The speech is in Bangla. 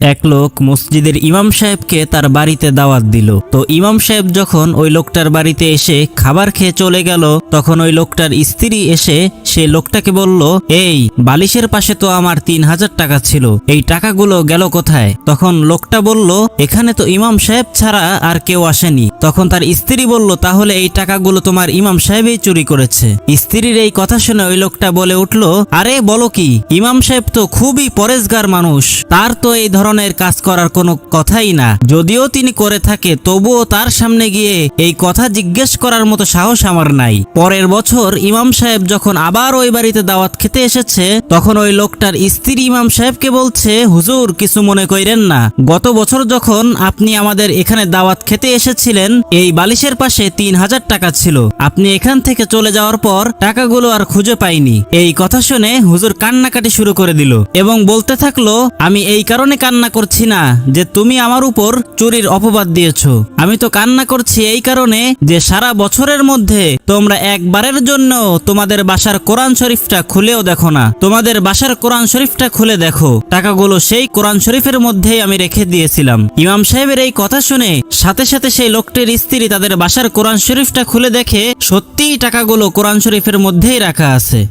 এক লোক মসজিদের ইমাম সাহেবকে তার বাড়িতে দাওয়াত দিল। তো ইমাম সাহেব যখন ওই লোকটার বাড়িতে এসে খাবার খেয়ে চলে গেল, তখন ওই লোকটার স্ত্রী এসে সেই লোকটাকে বলল, এই বালিশের পাশে তো আমার 3000 টাকা ছিল, এই টাকাগুলো গেল কোথায়? তখন লোকটা বলল, এখানে তো ইমাম সাহেব ছাড়া আর কেউ আসেনি। তখন তার স্ত্রী বলল, তাহলে এই টাকাগুলো তোমার ইমাম সাহেবই চুরি করেছে। স্ত্রীর এই কথা শুনে ওই লোকটা বলে উঠল, আরে বলো কি, ইমাম সাহেব তো খুবই পরেশগার মানুষ, তার তো এই ধরনের কাজ করার কোনো কথাই না। যদিও তিনি করে থাকে, তবুও তার সামনে গিয়ে এই কথা জিজ্ঞেস করার মতো সাহস আমার নাই। পরের বছর ইমাম সাহেব যখন আবার ওই বাড়িতে দাওয়াত খেতে এসেছে, তখন ওই লোকটার স্ত্রী ইমাম সাহেবকে বলছে, হুজুর কিছু মনে কইরেন না, গত বছর যখন আপনি আমাদের এখানে দাওয়াত খেতে এসেছিলেন, এই বালিশের পাশে 3000 টাকা ছিল, আপনি এখান থেকে চলে যাওয়ার পর টাকাগুলো আর খুঁজে পাইনি। এই কথা শুনে হুজুর কান্নাকাটি শুরু করে দিল এবং বলতে থাকলো, আমি এই কারণে কান্না করছি না যে তুমি আমার উপর চুরির অপবাদ দিয়েছো, আমি তো কান্না করছি এই কারণে যে সারা বছরের মধ্যে তোমরা একবারের জন্য তোমাদের বাসার কোরআন শরীফটা খুলেও দেখো না। তোমাদের বাসার কোরআন শরীফটা খুলে দেখো, টাকাগুলো সেই কোরআন শরীফের মধ্যেই আমি রেখে দিয়েছিলাম। ইমাম সাহেবের এই কথা শুনে সাথে সাথে সেই লোকটির স্ত্রী তাদের বাসার কোরআন শরীফটা খুলে দেখে সত্যিই টাকাগুলো কোরআন শরীফের মধ্যেই রাখা আছে।